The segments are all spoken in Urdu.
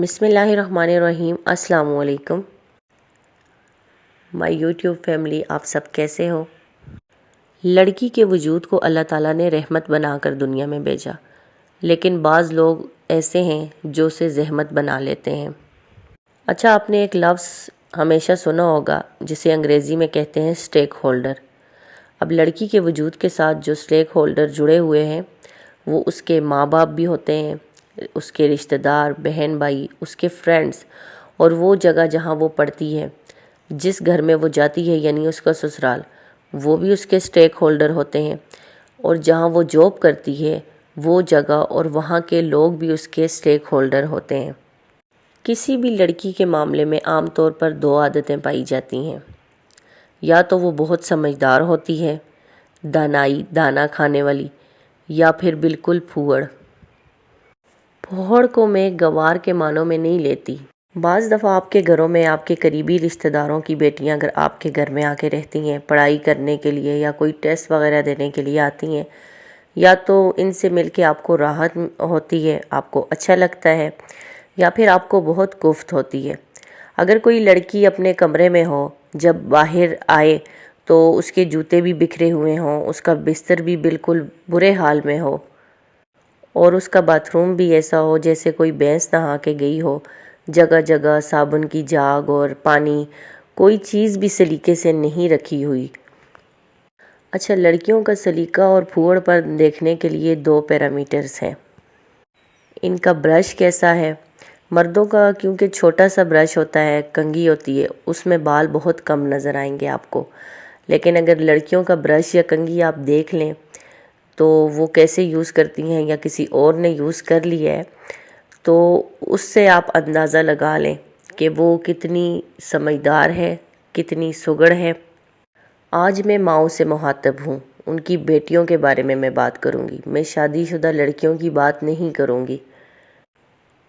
بسم اللہ الرحمن الرحیم۔ السلام علیکم مائی یوٹیوب فیملی، آپ سب کیسے ہو؟ لڑکی کے وجود کو اللہ تعالیٰ نے رحمت بنا کر دنیا میں بھیجا، لیکن بعض لوگ ایسے ہیں جو اسے زحمت بنا لیتے ہیں۔ اچھا، آپ نے ایک لفظ ہمیشہ سنا ہوگا جسے انگریزی میں کہتے ہیں اسٹیک ہولڈر۔ اب لڑکی کے وجود کے ساتھ جو اسٹیک ہولڈر جڑے ہوئے ہیں وہ اس کے ماں باپ بھی ہوتے ہیں، اس کے رشتہ دار، بہن بھائی، اس کے فرینڈز، اور وہ جگہ جہاں وہ پڑھتی ہے، جس گھر میں وہ جاتی ہے یعنی اس کا سسرال، وہ بھی اس کے اسٹیک ہولڈر ہوتے ہیں، اور جہاں وہ جاب کرتی ہے وہ جگہ اور وہاں کے لوگ بھی اس کے اسٹیک ہولڈر ہوتے ہیں۔ کسی بھی لڑکی کے معاملے میں عام طور پر دو عادتیں پائی جاتی ہیں، یا تو وہ بہت سمجھدار ہوتی ہے، دانا کھانے والی، یا پھر بالکل پھوڑ۔ پھوڑ کو میں گوار کے معنوں میں نہیں لیتی۔ بعض دفعہ آپ کے گھروں میں آپ کے قریبی رشتہ داروں کی بیٹیاں اگر آپ کے گھر میں آ کے رہتی ہیں پڑھائی کرنے کے لیے یا کوئی ٹیسٹ وغیرہ دینے کے لیے آتی ہیں، یا تو ان سے مل کے آپ کو راحت ہوتی ہے، آپ کو اچھا لگتا ہے، یا پھر آپ کو بہت گفت ہوتی ہے۔ اگر کوئی لڑکی اپنے کمرے میں ہو، جب باہر آئے تو اس کے جوتے بھی بکھرے ہوئے ہوں، اس کا بستر بھی بالکل برے حال میں ہو، اور اس کا باتھ روم بھی ایسا ہو جیسے کوئی بھینس نہا کے گئی ہو، جگہ جگہ صابن کی جاگ اور پانی، کوئی چیز بھی سلیقے سے نہیں رکھی ہوئی۔ اچھا، لڑکیوں کا سلیقہ اور پھوڑ پر دیکھنے کے لیے دو پیرامیٹرز ہیں۔ ان کا برش کیسا ہے؟ مردوں کا کیونکہ چھوٹا سا برش ہوتا ہے، کنگھی ہوتی ہے، اس میں بال بہت کم نظر آئیں گے آپ کو، لیکن اگر لڑکیوں کا برش یا کنگھی آپ دیکھ لیں تو وہ کیسے یوز کرتی ہیں یا کسی اور نے یوز کر لیا ہے تو اس سے آپ اندازہ لگا لیں کہ وہ کتنی سمجھدار ہے، کتنی سگڑ ہے۔ آج میں ماؤں سے مخاطب ہوں، ان کی بیٹیوں کے بارے میں بات کروں گی، میں شادی شدہ لڑکیوں کی بات نہیں کروں گی۔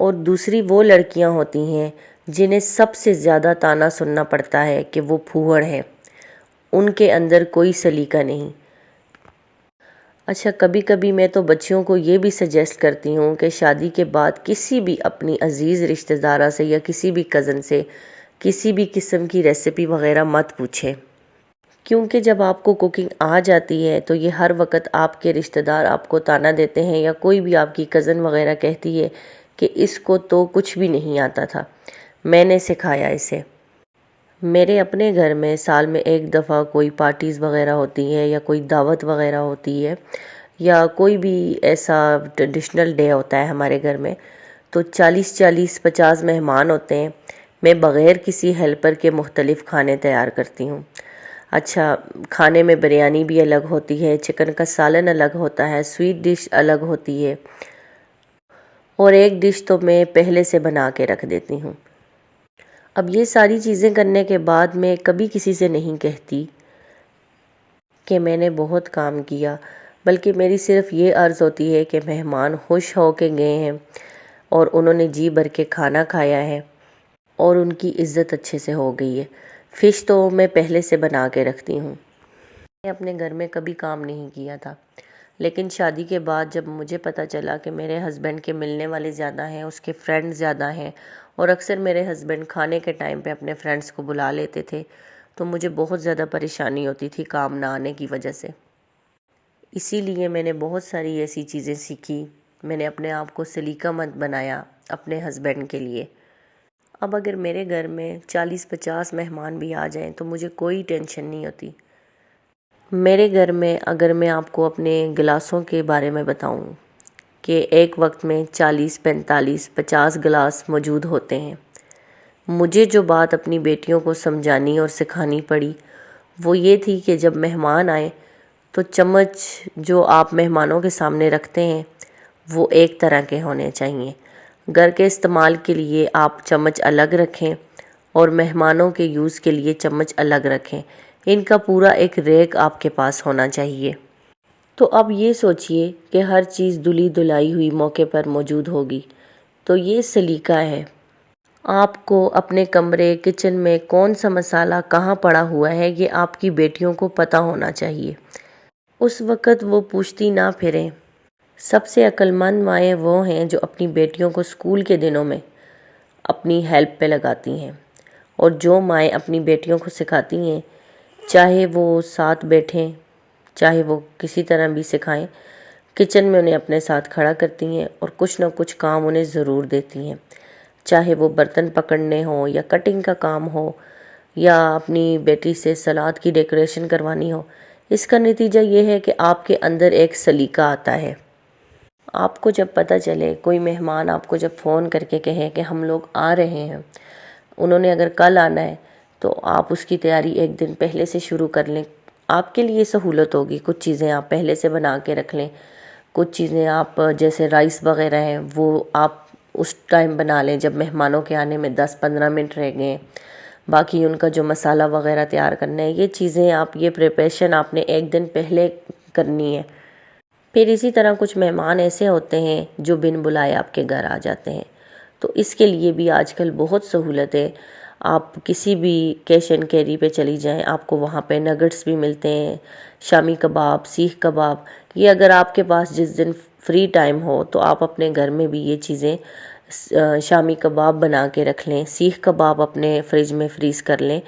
اور دوسری وہ لڑکیاں ہوتی ہیں جنہیں سب سے زیادہ طعنہ سننا پڑتا ہے کہ وہ پھوڑ ہیں، ان کے اندر کوئی سلیقہ نہیں۔ اچھا، کبھی کبھی میں تو بچیوں کو یہ بھی سجیسٹ کرتی ہوں کہ شادی کے بعد کسی بھی اپنی عزیز رشتہ دارہ سے یا کسی بھی کزن سے کسی بھی قسم کی ریسیپی وغیرہ مت پوچھیں، کیونکہ جب آپ کو کوکنگ آ جاتی ہے تو یہ ہر وقت آپ کے رشتہ دار آپ کو طعنہ دیتے ہیں، یا کوئی بھی آپ کی کزن وغیرہ کہتی ہے کہ اس کو تو کچھ بھی نہیں آتا تھا، میں نے سکھایا اسے۔ میرے اپنے گھر میں سال میں ایک دفعہ کوئی پارٹیز وغیرہ ہوتی ہے یا کوئی دعوت وغیرہ ہوتی ہے یا کوئی بھی ایسا ٹریڈیشنل ڈے ہوتا ہے ہمارے گھر میں، تو 40 مہمان ہوتے ہیں، میں بغیر کسی ہیلپر کے مختلف کھانے تیار کرتی ہوں۔ اچھا، کھانے میں بریانی بھی الگ ہوتی ہے، چکن کا سالن الگ ہوتا ہے، سویٹ ڈش الگ ہوتی ہے، اور ایک ڈش تو میں پہلے سے بنا کے رکھ دیتی ہوں۔ اب یہ ساری چیزیں کرنے کے بعد میں کبھی کسی سے نہیں کہتی کہ میں نے بہت کام کیا، بلکہ میری صرف یہ عرض ہوتی ہے کہ مہمان خوش ہو کے گئے ہیں اور انہوں نے جی بھر کے کھانا کھایا ہے اور ان کی عزت اچھے سے ہو گئی ہے۔ فش تو میں پہلے سے بنا کے رکھتی ہوں۔ میں اپنے گھر میں کبھی کام نہیں کیا تھا، لیکن شادی کے بعد جب مجھے پتہ چلا کہ میرے ہسبینڈ کے ملنے والے زیادہ ہیں، اس کے فرینڈ زیادہ ہیں، اور اکثر میرے ہسبینڈ کھانے کے ٹائم پہ اپنے فرینڈس کو بلا لیتے تھے، تو مجھے بہت زیادہ پریشانی ہوتی تھی کام نہ آنے کی وجہ سے۔ اسی لیے میں نے بہت ساری ایسی چیزیں سیکھی، میں نے اپنے آپ کو سلیقہ مند بنایا اپنے ہسبینڈ کے لیے۔ اب اگر میرے گھر میں 40-50 مہمان بھی آ جائیں تو مجھے کوئی ٹینشن نہیں ہوتی۔ میرے گھر میں اگر میں آپ کو اپنے گلاسوں کے بارے میں بتاؤں کہ ایک وقت میں 40-45-50 گلاس موجود ہوتے ہیں۔ مجھے جو بات اپنی بیٹیوں کو سمجھانی اور سکھانی پڑی وہ یہ تھی کہ جب مہمان آئے تو چمچ جو آپ مہمانوں کے سامنے رکھتے ہیں وہ ایک طرح کے ہونے چاہیے۔ گھر کے استعمال کے لیے آپ چمچ الگ رکھیں اور مہمانوں کے یوز کے لیے چمچ الگ رکھیں، ان کا پورا ایک ریک آپ کے پاس ہونا چاہیے۔ تو اب یہ سوچئے کہ ہر چیز دھلی دھلائی ہوئی موقع پر موجود ہوگی، تو یہ سلیقہ ہے۔ آپ کو اپنے کمرے کچن میں کون سا مسالہ کہاں پڑا ہوا ہے یہ آپ کی بیٹیوں کو پتہ ہونا چاہیے۔ اس وقت وہ پوچھتی نہ پھریں۔ سب سے عقل مند مائیں وہ ہیں جو اپنی بیٹیوں کو اسکول کے دنوں میں اپنی ہیلپ پہ لگاتی ہیں، اور جو مائیں اپنی بیٹیوں کو سکھاتی ہیں، چاہے وہ ساتھ بیٹھیں، چاہے وہ کسی طرح بھی سکھائیں، کچن میں انہیں اپنے ساتھ کھڑا کرتی ہیں اور کچھ نہ کچھ کام انہیں ضرور دیتی ہیں، چاہے وہ برتن پکڑنے ہوں یا کٹنگ کا کام ہو یا اپنی بیٹی سے سلاد کی ڈیکوریشن کروانی ہو۔ اس کا نتیجہ یہ ہے کہ آپ کے اندر ایک سلیقہ آتا ہے۔ آپ کو جب پتہ چلے، کوئی مہمان آپ کو جب فون کر کے کہے کہ ہم لوگ آ رہے ہیں، انہوں نے اگر کل آنا ہے تو آپ اس کی تیاری ایک دن پہلے سے شروع کر لیں۔ آپ کے لیے سہولت ہوگی، کچھ چیزیں آپ پہلے سے بنا کے رکھ لیں، کچھ چیزیں آپ جیسے رائس وغیرہ ہیں وہ آپ اس ٹائم بنا لیں جب مہمانوں کے آنے میں 10-15 منٹ رہ گئے، باقی ان کا جو مسالہ وغیرہ تیار کرنا ہے، یہ چیزیں آپ، یہ پریپریشن آپ نے ایک دن پہلے کرنی ہے۔ پھر اسی طرح کچھ مہمان ایسے ہوتے ہیں جو بن بلائے آپ کے گھر آ جاتے ہیں، تو اس کے لیے بھی آج کل بہت سہولت ہے۔ آپ کسی بھی کیش اینڈ کیری پہ چلی جائیں، آپ کو وہاں پہ نگٹس بھی ملتے ہیں، شامی کباب، سیخ کباب۔ یہ اگر آپ کے پاس جس دن فری ٹائم ہو تو آپ اپنے گھر میں بھی یہ چیزیں شامی کباب بنا کے رکھ لیں، سیخ کباب اپنے فریج میں فریز کر لیں۔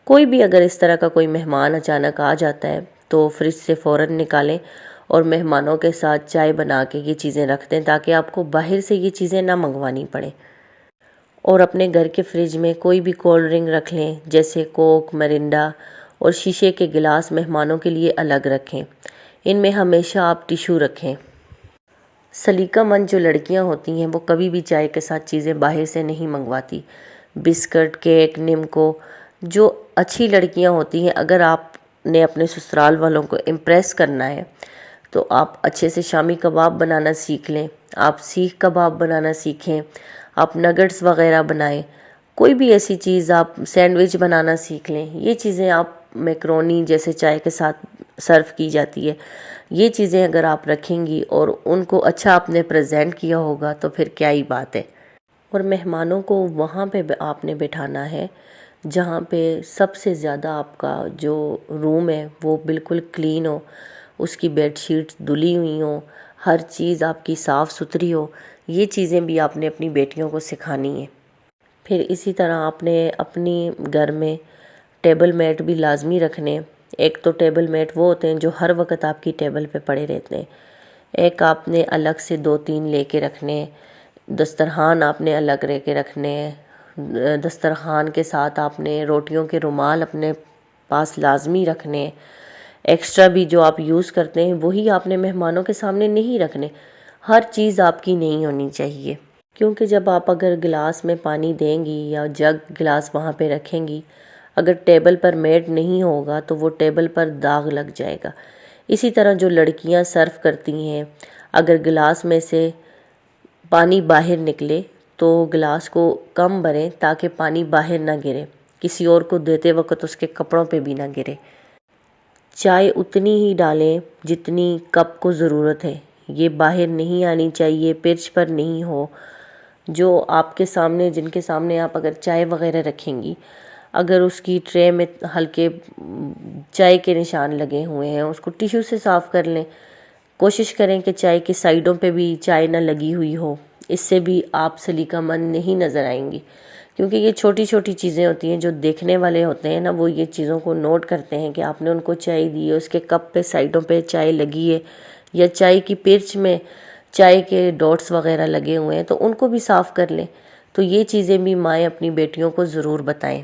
کوئی بھی اگر اس طرح کا کوئی مہمان اچانک آ جاتا ہے تو فریج سے فوراً نکالیں اور مہمانوں کے ساتھ چائے بنا کے یہ چیزیں رکھ دیں تاکہ آپ کو باہر سے یہ چیزیں نہ منگوانی پڑیں۔ اور اپنے گھر کے فریج میں کوئی بھی کولڈ ڈرنک رکھ لیں، جیسے کوک، مرنڈا، اور شیشے کے گلاس مہمانوں کے لیے الگ رکھیں۔ ان میں ہمیشہ آپ ٹیشو رکھیں۔ سلیقہ مند جو لڑکیاں ہوتی ہیں وہ کبھی بھی چائے کے ساتھ چیزیں باہر سے نہیں منگواتی۔ بسکٹ، کیک، نمکو، جو اچھی لڑکیاں ہوتی ہیں، اگر آپ نے اپنے سسرال والوں کو امپریس کرنا ہے تو آپ اچھے سے شامی کباب بنانا سیکھ لیں، آپ سیخ کباب بنانا سیکھیں، آپ نگٹس وغیرہ بنائیں، کوئی بھی ایسی چیز، آپ سینڈوچ بنانا سیکھ لیں۔ یہ چیزیں آپ، میکرونی جیسے چائے کے ساتھ سرو کی جاتی ہے، یہ چیزیں اگر آپ رکھیں گی اور ان کو اچھا آپ نے پریزنٹ کیا ہوگا تو پھر کیا ہی بات ہے۔ اور مہمانوں کو وہاں پہ آپ نے بٹھانا ہے جہاں پہ سب سے زیادہ آپ کا جو روم ہے وہ بالکل کلین ہو، اس کی بیڈ شیٹس دھلی ہوئی ہوں، ہر چیز آپ کی صاف ستھری ہو۔ یہ چیزیں بھی آپ نے اپنی بیٹیوں کو سکھانی ہیں۔ پھر اسی طرح آپ نے اپنی گھر میں ٹیبل میٹ بھی لازمی رکھنے۔ ایک تو ٹیبل میٹ وہ ہوتے ہیں جو ہر وقت آپ کی ٹیبل پہ پڑے رہتے ہیں، ایک آپ نے الگ سے 2-3 لے کے رکھنے۔ دسترخوان آپ نے الگ لے کے رکھنے، دسترخوان کے ساتھ آپ نے روٹیوں کے رومال اپنے پاس لازمی رکھنے۔ ایکسٹرا بھی جو آپ یوز کرتے ہیں وہی آپ نے مہمانوں کے سامنے نہیں رکھنے، ہر چیز آپ کی نہیں ہونی چاہیے، کیونکہ جب آپ اگر گلاس میں پانی دیں گی یا جگ گلاس وہاں پہ رکھیں گی، اگر ٹیبل پر میٹ نہیں ہوگا تو وہ ٹیبل پر داغ لگ جائے گا۔ اسی طرح جو لڑکیاں سرو کرتی ہیں، اگر گلاس میں سے پانی باہر نکلے تو گلاس کو کم بھریں تاکہ پانی باہر نہ گرے، کسی اور کو دیتے وقت اس کے کپڑوں پہ بھی نہ گرے۔ چائے اتنی ہی ڈالیں جتنی کپ کو ضرورت ہے، یہ باہر نہیں آنی چاہیے، پرچ پر نہیں ہو۔ جو آپ کے سامنے، جن کے سامنے آپ اگر چائے وغیرہ رکھیں گی، اگر اس کی ٹرے میں ہلکے چائے کے نشان لگے ہوئے ہیں، اس کو ٹیشو سے صاف کر لیں۔ کوشش کریں کہ چائے کی سائڈوں پہ بھی چائے نہ لگی ہوئی ہو، اس سے بھی آپ سلیقہ مند نہیں نظر آئیں گی، کیونکہ یہ چھوٹی چھوٹی چیزیں ہوتی ہیں جو دیکھنے والے ہوتے ہیں نا، وہ یہ چیزوں کو نوٹ کرتے ہیں کہ آپ نے ان کو چائے دی ہے، اس کے کپ پہ سائڈوں پہ چائے لگی ہے، یا چائے کی پرچ میں چائے کے ڈاٹس وغیرہ لگے ہوئے ہیں، تو ان کو بھی صاف کر لیں۔ تو یہ چیزیں بھی مائیں اپنی بیٹیوں کو ضرور بتائیں۔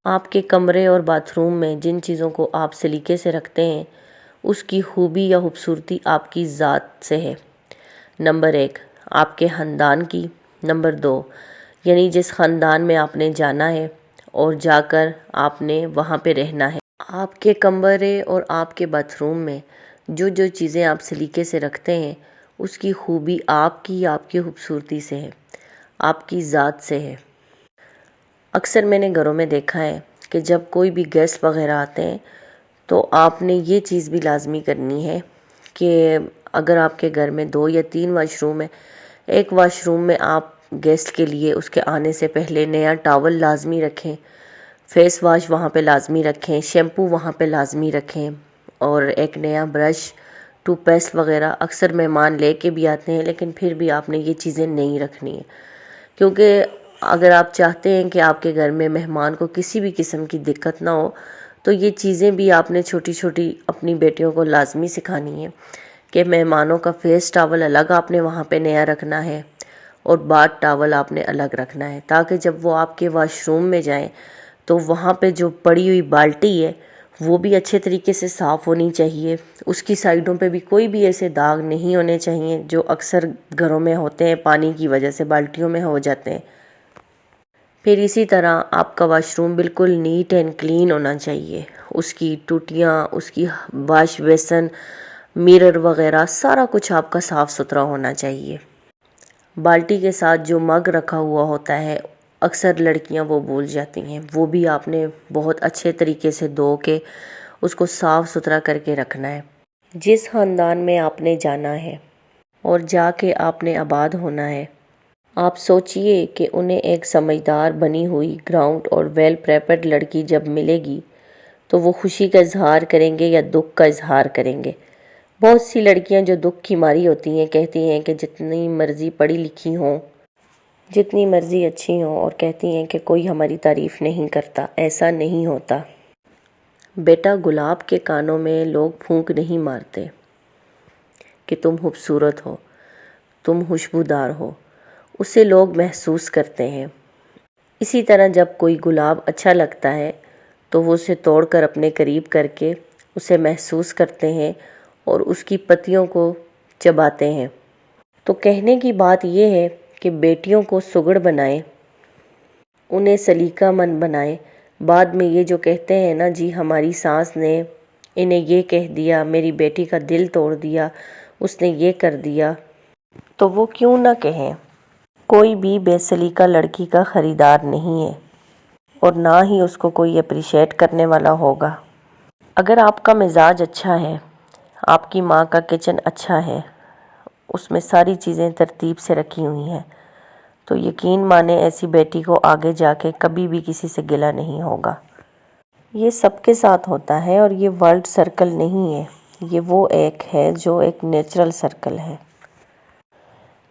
آپ کے کمرے اور باتھ روم میں جن چیزوں کو آپ سلیقے سے رکھتے ہیں، اس کی خوبی یا خوبصورتی آپ کی ذات سے ہے۔ نمبر 1 آپ کے خاندان کی، نمبر 2 یعنی جس خاندان میں آپ نے جانا ہے اور جا کر آپ نے وہاں پہ رہنا ہے، آپ کے کمرے اور آپ کے باتھ روم میں جو جو چیزیں آپ سلیقے سے رکھتے ہیں، اس کی خوبی آپ کی خوبصورتی سے ہے، آپ کی ذات سے ہے۔ اکثر میں نے گھروں میں دیکھا ہے کہ جب کوئی بھی گیسٹ وغیرہ آتے ہیں تو آپ نے یہ چیز بھی لازمی کرنی ہے کہ اگر آپ کے گھر میں 2 یا 3 واش روم ہے، ایک واش روم میں آپ گیسٹ کے لیے اس کے آنے سے پہلے نیا ٹاول لازمی رکھیں، فیس واش وہاں پہ لازمی رکھیں، شیمپو وہاں پہ لازمی رکھیں، اور ایک نیا برش، ٹوتھ پیسٹ وغیرہ۔ اکثر مہمان لے کے بھی آتے ہیں لیکن پھر بھی آپ نے یہ چیزیں نہیں رکھنی ہیں، کیونکہ اگر آپ چاہتے ہیں کہ آپ کے گھر میں مہمان کو کسی بھی قسم کی دقت نہ ہو تو یہ چیزیں بھی آپ نے چھوٹی چھوٹی اپنی بیٹیوں کو لازمی سکھانی ہے کہ مہمانوں کا فیس ٹاول الگ آپ نے وہاں پہ نیا رکھنا ہے اور باتھ ٹاول آپ نے الگ رکھنا ہے، تاکہ جب وہ آپ کے واش روم میں جائیں تو وہاں پہ جو پڑی ہوئی بالٹی ہے وہ بھی اچھے طریقے سے صاف ہونی چاہیے، اس کی سائیڈوں پہ بھی کوئی بھی ایسے داغ نہیں ہونے چاہیے جو اکثر گھروں میں ہوتے ہیں، پانی کی وجہ سے بالٹیوں میں ہو جاتے ہیں۔ پھر اسی طرح آپ کا واش روم بالکل نیٹ اینڈ کلین ہونا چاہیے، اس کی ٹوٹیاں، اس کی واش بیسن، میرر وغیرہ سارا کچھ آپ کا صاف ستھرا ہونا چاہیے۔ بالٹی کے ساتھ جو مگ رکھا ہوا ہوتا ہے اکثر لڑکیاں وہ بھول جاتی ہیں، وہ بھی آپ نے بہت اچھے طریقے سے دھو کے اس کو صاف ستھرا کر کے رکھنا ہے۔ جس خاندان میں آپ نے جانا ہے اور جا کے آپ نے آباد ہونا ہے، آپ سوچئے کہ انہیں ایک سمجھدار بنی ہوئی گراؤنڈ اور ویل پریپرڈ لڑکی جب ملے گی تو وہ خوشی کا اظہار کریں گے یا دکھ کا اظہار کریں گے۔ بہت سی لڑکیاں جو دکھ کی ماری ہوتی ہیں کہتی ہیں کہ جتنی مرضی پڑھی لکھی ہوں، جتنی مرضی اچھی ہوں، اور کہتی ہیں کہ کوئی ہماری تعریف نہیں کرتا۔ ایسا نہیں ہوتا بیٹا، گلاب کے کانوں میں لوگ پھونک نہیں مارتے کہ تم خوبصورت ہو، تم خوشبودار ہو، اسے لوگ محسوس کرتے ہیں۔ اسی طرح جب کوئی گلاب اچھا لگتا ہے تو وہ اسے توڑ کر اپنے قریب کر کے اسے محسوس کرتے ہیں اور اس کی پتیوں کو چباتے ہیں۔ تو کہنے کی بات یہ ہے کہ بیٹیوں کو سگڑ بنائیں، انہیں سلیقہ مند بنائیں۔ بعد میں یہ جو کہتے ہیں نا جی ہماری ساس نے انہیں یہ کہہ دیا، میری بیٹی کا دل توڑ دیا، اس نے یہ کر دیا، تو وہ کیوں نہ کہیں۔ کوئی بھی بے سلیقہ لڑکی کا خریدار نہیں ہے اور نہ ہی اس کو کوئی اپریشیٹ کرنے والا ہوگا۔ اگر آپ کا مزاج اچھا ہے، آپ کی ماں کا کچن اچھا ہے، اس میں ساری چیزیں ترتیب سے رکھی ہوئی ہیں، تو یقین مانیں ایسی بیٹی کو آگے جا کے کبھی بھی کسی سے گلہ نہیں ہوگا۔ یہ سب کے ساتھ ہوتا ہے اور یہ ورلڈ سرکل نہیں ہے، یہ وہ ایک ہے جو ایک نیچرل سرکل ہے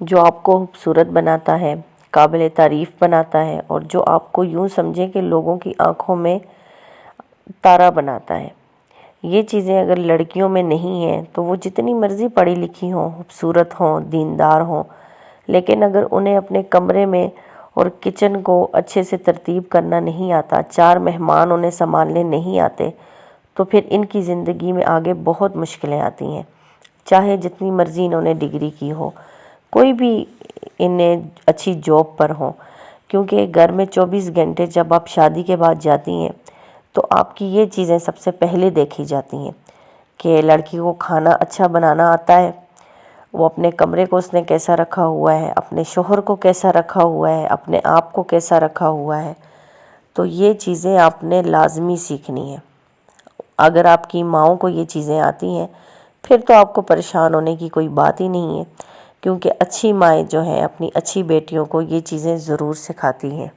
جو آپ کو خوبصورت بناتا ہے، قابل تعریف بناتا ہے، اور جو آپ کو یوں سمجھیں کہ لوگوں کی آنکھوں میں تارا بناتا ہے۔ یہ چیزیں اگر لڑکیوں میں نہیں ہیں تو وہ جتنی مرضی پڑھی لکھی ہوں، خوبصورت ہوں، دیندار ہوں، لیکن اگر انہیں اپنے کمرے میں اور کچن کو اچھے سے ترتیب کرنا نہیں آتا، 4 مہمان انہیں سنبھالنے نہیں آتے، تو پھر ان کی زندگی میں آگے بہت مشکلیں آتی ہیں، چاہے جتنی مرضی انہوں نے ڈگری کی ہو، کوئی بھی انہیں اچھی جاب پر ہو، کیونکہ گھر میں 24 گھنٹے جب آپ شادی کے بعد جاتی ہیں تو آپ کی یہ چیزیں سب سے پہلے دیکھی جاتی ہیں کہ لڑکی کو کھانا اچھا بنانا آتا ہے، وہ اپنے کمرے کو اس نے کیسا رکھا ہوا ہے، اپنے شوہر کو کیسا رکھا ہوا ہے، اپنے آپ کو کیسا رکھا ہوا ہے۔ تو یہ چیزیں آپ نے لازمی سیکھنی ہے۔ اگر آپ کی ماؤں کو یہ چیزیں آتی ہیں پھر تو آپ کو پریشان ہونے کی کوئی بات ہی نہیں ہے، کیونکہ اچھی مائیں جو ہیں اپنی اچھی بیٹیوں کو یہ چیزیں ضرور سکھاتی ہیں۔